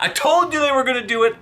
I told you they were going to do it,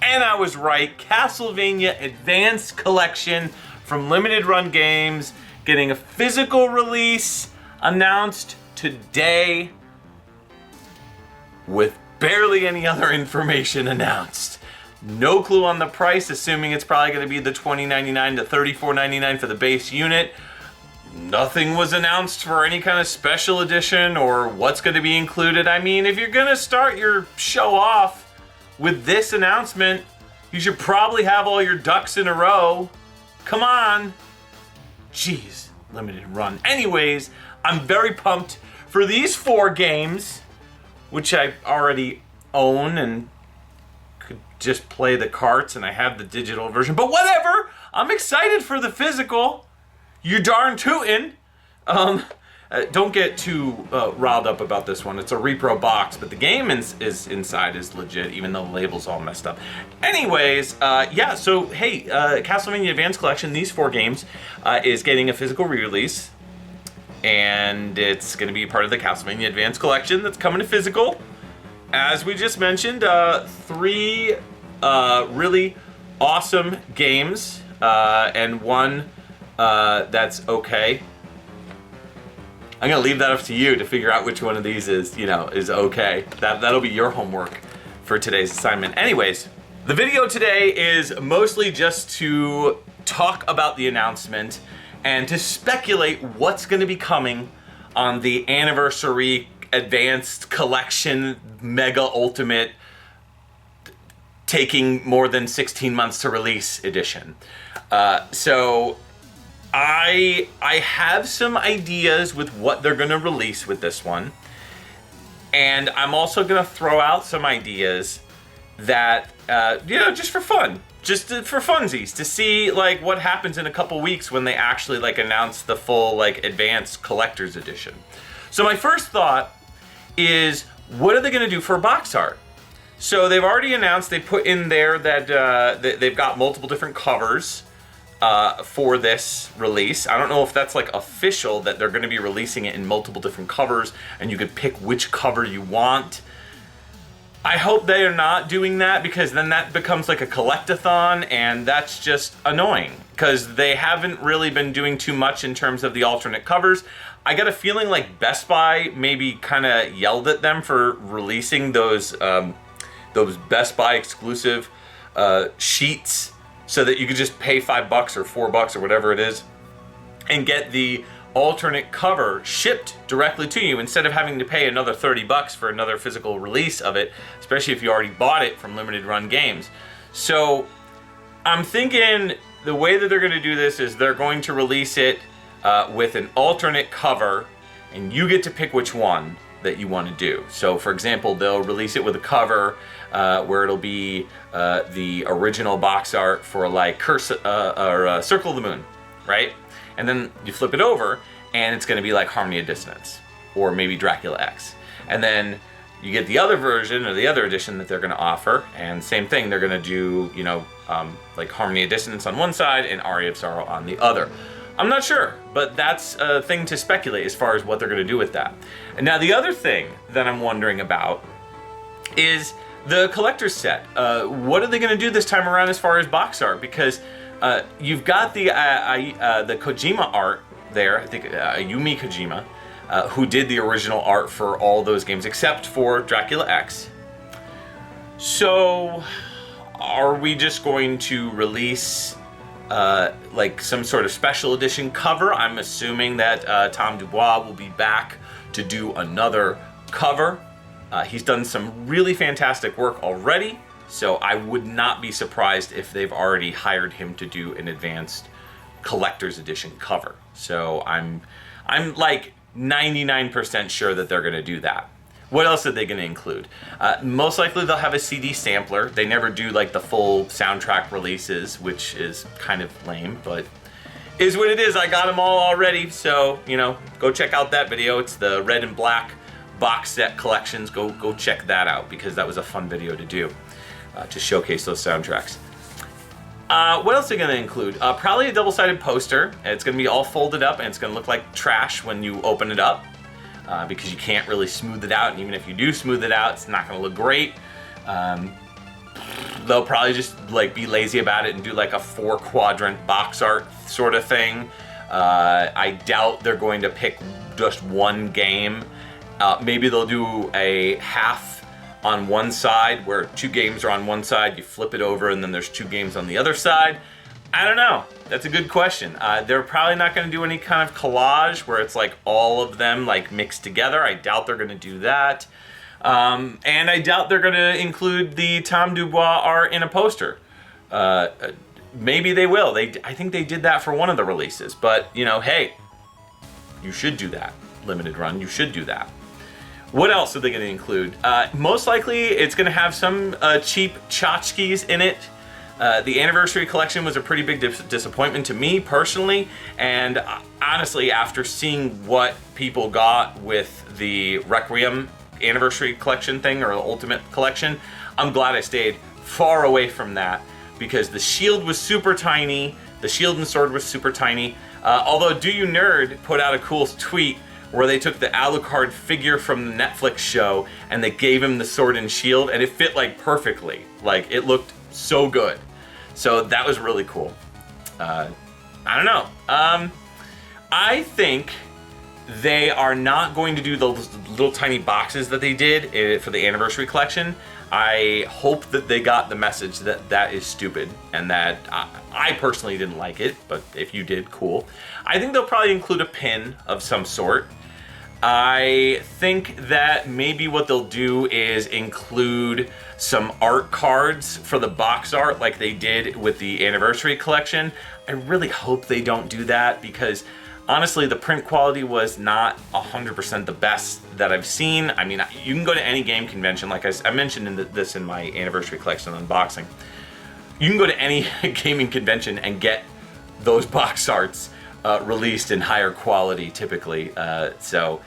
and I was right. Castlevania Advance Collection from Limited Run Games getting a physical release announced today with barely any other information announced. No clue on the price, assuming it's probably going to be the $20.99 to $34.99 for the base unit. Nothing was announced for any kind of special edition or what's going to be included. I mean, if you're going to start your show off with this announcement, you should probably have all your ducks in a row. Come on. Jeez, limited run. Anyways, I'm very pumped for these 4 games, which I already own and could just play the carts, and I have the digital version. But whatever, I'm excited for the physical. You darn tootin'. Don't get too riled up about this one. It's a repro box, but the game is inside is legit, even though the label's all messed up. Anyways, yeah, so hey, Castlevania Advance Collection, these 4 games, is getting a physical re-release, and it's going to be part of the Castlevania Advance Collection that's coming to physical. As we just mentioned, 3 really awesome games, and 1 that's okay. I'm gonna leave that up to you to figure out which one of these is okay. That'll be your homework for today's assignment. Anyways, the video today is mostly just to talk about the announcement and to speculate what's gonna be coming on the Anniversary Advanced Collection Mega Ultimate taking more than 16 months to release edition. So I have some ideas with what they're going to release with this one, and I'm also going to throw out some ideas that just for fun, for funsies, to see like what happens in a couple weeks when they actually like announce the full like advanced collector's edition. So my first thought is, what are they going to do for box art? So they've already announced, they put in there that they've got multiple different covers for this release. I don't know if that's like official that they're going to be releasing it in multiple different covers and you could pick which cover you want. I hope they are not doing that, because then that becomes like a collectathon, and that's just annoying because they haven't really been doing too much in terms of the alternate covers. I got a feeling like Best Buy maybe kind of yelled at them for releasing those Best Buy exclusive sheets, so that you could just pay $5 or $4 or whatever it is and get the alternate cover shipped directly to you instead of having to pay another $30 for another physical release of it, especially if you already bought it from Limited Run Games. So I'm thinking the way that they're going to do this is they're going to release it with an alternate cover, and you get to pick which one that you want to do. So for example, they'll release it with a cover where it'll be the original box art for like Circle of the Moon, right? And then you flip it over and it's going to be like Harmony of Dissonance or maybe Dracula X. And then you get the other version or the other edition that they're going to offer, and same thing, they're going to do like Harmony of Dissonance on one side and Aria of Sorrow on the other. I'm not sure, but that's a thing to speculate as far as what they're going to do with that. And now the other thing that I'm wondering about is the collector's set. What are they going to do this time around as far as box art? Because you've got the Kojima art there, I think Ayumi Kojima, who did the original art for all those games except for Dracula X. So are we just going to release like some sort of special edition cover? I'm assuming that Tom Dubois will be back to do another cover. He's done some really fantastic work already, so I would not be surprised if they've already hired him to do an advanced collector's edition cover. So I'm like 99% sure that they're going to do that. What else are they going to include? Most likely they'll have a CD sampler. They never do like the full soundtrack releases, which is kind of lame, but is what it is. I got them all already, so go check out that video. It's the Red and Black box set collections. Go check that out, because that was a fun video to do to showcase those soundtracks. What else are they going to include? Probably a double-sided poster. It's going to be all folded up, and it's going to look like trash when you open it up, because you can't really smooth it out, and even if you do smooth it out, it's not going to look great. They'll probably just like be lazy about it and do like a 4-quadrant box art sort of thing. I doubt they're going to pick just one game. Maybe they'll do a half on one side where 2 games are on one side, you flip it over, and then there's 2 games on the other side. I don't know. That's a good question. They're probably not going to do any kind of collage where it's like all of them like mixed together. I doubt they're going to do that. And I doubt they're going to include the Tom Dubois art in a poster. Maybe they will. I think they did that for one of the releases. But, you know, hey, you should do that. Limited run, you should do that. What else are they going to include? Most likely, it's going to have some cheap tchotchkes in it. The Anniversary Collection was a pretty big disappointment to me personally, and honestly, after seeing what people got with the Requiem Anniversary Collection thing, or Ultimate Collection, I'm glad I stayed far away from that, because the shield was super tiny, the shield and sword was super tiny, although Do You Nerd put out a cool tweet where they took the Alucard figure from the Netflix show and they gave him the sword and shield, and it fit like perfectly. Like, it looked so good. So that was really cool. I don't know. I think they are not going to do those little tiny boxes that they did for the Anniversary Collection. I hope that they got the message that that is stupid, and that I personally didn't like it, but if you did, cool. I think they'll probably include a pin of some sort. I think that maybe what they'll do is include some art cards for the box art like they did with the Anniversary Collection. I really hope they don't do that, because honestly, the print quality was not 100% the best that I've seen. I mean, you can go to any game convention, like I mentioned this in my Anniversary Collection unboxing. You can go to any gaming convention and get those box arts released in higher quality typically. So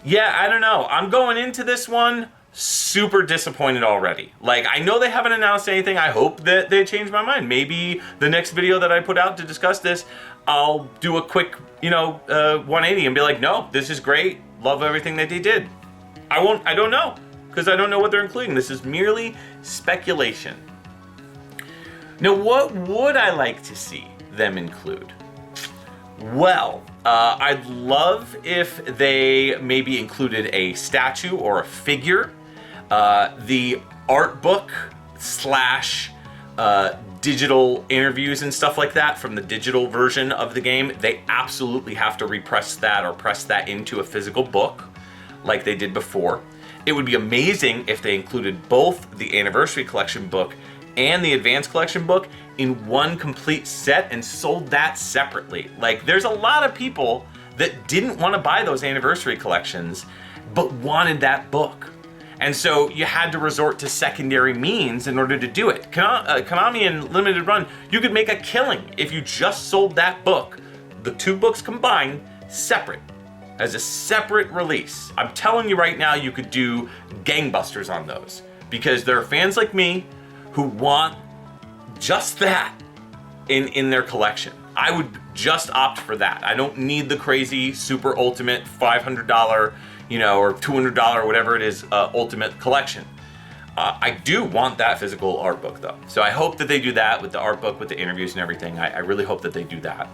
yeah, I don't know. I'm going into this one super disappointed already. Like, I know they haven't announced anything. I hope that they change my mind. Maybe the next video that I put out to discuss this, I'll do a quick, 180 and be like, no, this is great. Love everything that they did. I don't know, because I don't know what they're including. This is merely speculation. Now, what would I like to see them include? Well, I'd love if they maybe included a statue or a figure, the art book / digital interviews and stuff like that from the digital version of the game. They absolutely have to repress that or press that into a physical book like they did before. It would be amazing if they included both the Anniversary Collection book and the Advance Collection book in one complete set and sold that separately. Like, there's a lot of people that didn't want to buy those Anniversary Collections but wanted that book. And so you had to resort to secondary means in order to do it. Konami and Limited Run, you could make a killing if you just sold that book, the 2 books combined, separate, as a separate release. I'm telling you right now, you could do gangbusters on those, because there are fans like me who want just that in their collection. I would just opt for that. I don't need the crazy super ultimate $500, or $200, whatever it is, ultimate collection. I do want that physical art book though. So I hope that they do that with the art book, with the interviews and everything. I really hope that they do that.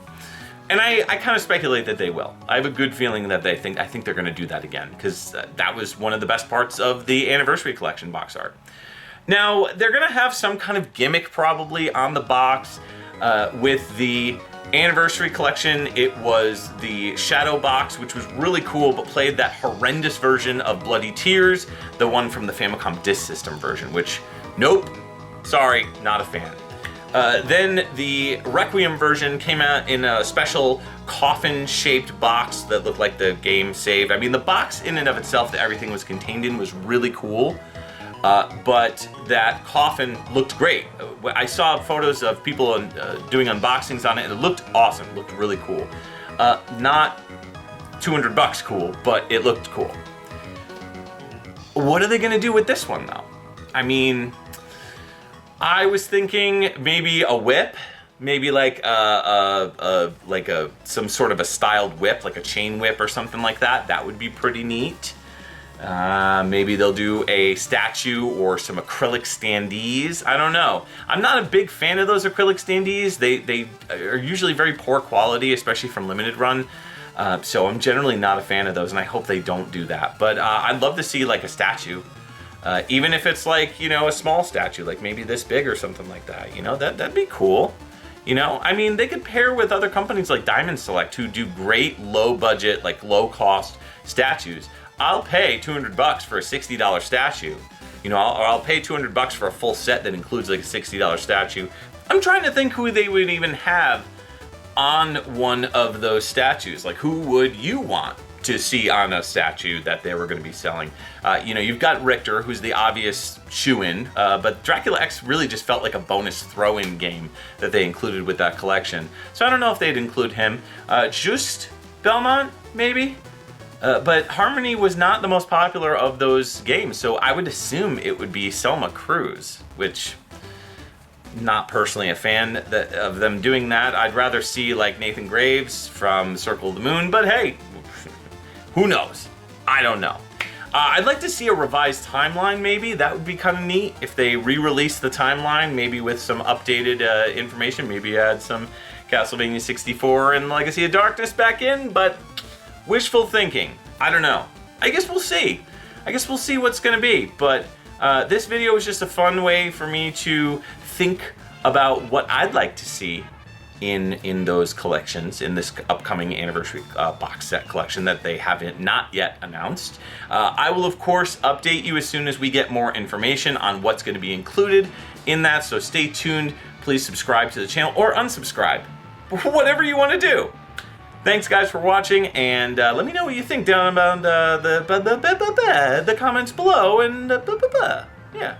And I kind of speculate that they will. I have a good feeling that I think they're going to do that again, because that was one of the best parts of the Anniversary Collection box art. Now, they're going to have some kind of gimmick probably on the box. With the Anniversary Collection, it was the Shadow box, which was really cool, but played that horrendous version of Bloody Tears, the one from the Famicom Disk System version, which, nope, sorry, not a fan. Then the Requiem version came out in a special coffin-shaped box that looked like the game saved. I mean, the box in and of itself that everything was contained in was really cool. But that coffin looked great. I saw photos of people doing unboxings on it, and it looked awesome. It looked really cool. Not $200 cool, but it looked cool. What are they going to do with this one, though? I mean, I was thinking maybe a whip, maybe like some sort of a styled whip, like a chain whip or something like that. That would be pretty neat. Maybe they'll do a statue or some acrylic standees. I don't know. I'm not a big fan of those acrylic standees. They are usually very poor quality, especially from limited run. So I'm generally not a fan of those, and I hope they don't do that. But I'd love to see like a statue, even if it's like, you know, a small statue, like maybe this big or something like that. You know, that'd be cool. You know, I mean, they could pair with other companies like Diamond Select who do great low budget, like low cost statues. I'll pay $200 for a $60 statue. You know, or I'll pay $200 for a full set that includes like a $60 statue. I'm trying to think who they would even have on one of those statues. Like, who would you want to see on a statue that they were going to be selling? You know, you've got Richter, who's the obvious shoe-in, but Dracula X really just felt like a bonus throw-in game that they included with that collection. So I don't know if they'd include him. Just Belmont, maybe? But Harmony was not the most popular of those games, so I would assume it would be Selma Cruz, which, not personally a fan of them doing that. I'd rather see like Nathan Graves from Circle of the Moon, but hey, who knows? I don't know. I'd like to see a revised timeline, maybe. That would be kind of neat if they re-release the timeline, maybe with some updated information, maybe add some Castlevania 64 and Legacy of Darkness back in, but wishful thinking. I don't know. I guess we'll see. I guess we'll see what's going to be. But this video was just a fun way for me to think about what I'd like to see in those collections, in this upcoming anniversary box set collection that they haven't not yet announced. I will, of course, update you as soon as we get more information on what's going to be included in that. So stay tuned. Please subscribe to the channel or unsubscribe. Whatever you want to do. Thanks, guys, for watching, and let me know what you think down about the comments below, and yeah.